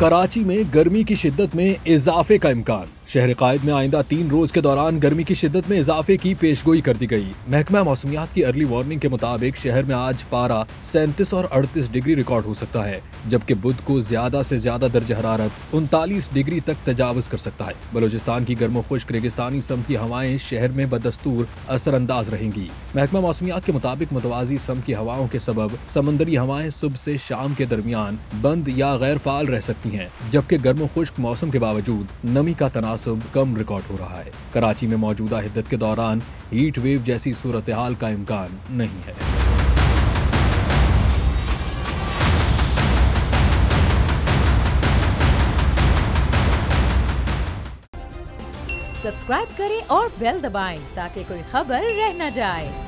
कराची में गर्मी की शिद्दत में इजाफे का इम्कान। शहर कायद में आइंदा 3 रोज के दौरान गर्मी की शिद्दत में इजाफे की पेशगोई कर दी गई। महकमा मौसमियात की अर्ली वार्निंग के मुताबिक शहर में आज पारा 37 और 38 डिग्री रिकॉर्ड हो सकता है, जबकि बुध को ज्यादा से ज्यादा दर्जा हरारत 39 डिग्री तक तजावुज कर सकता है। बलोचिस्तान की गर्म खुश्क रेगिस्तानी समत की हवाएं शहर में बदस्तूर असरअंदाज रहेंगी। महकमा मौसमियात के मुताबिक मुतवाजी समत की हवाओं के सबब समंदरी हवाएं सुबह से शाम के दरमियान बंद या गैर फाल रह सकती हैं, जबकि गर्म खुश्क मौसम के बावजूद नमी का तनासुब कम रिकॉर्ड हो रहा है। कराची में मौजूदा हिद्दत के दौरान हीट वेव जैसी सूरत हाल का इम्कान नहीं है। सब्सक्राइब करें और बेल दबाएं ताकि कोई खबर रह न जाए।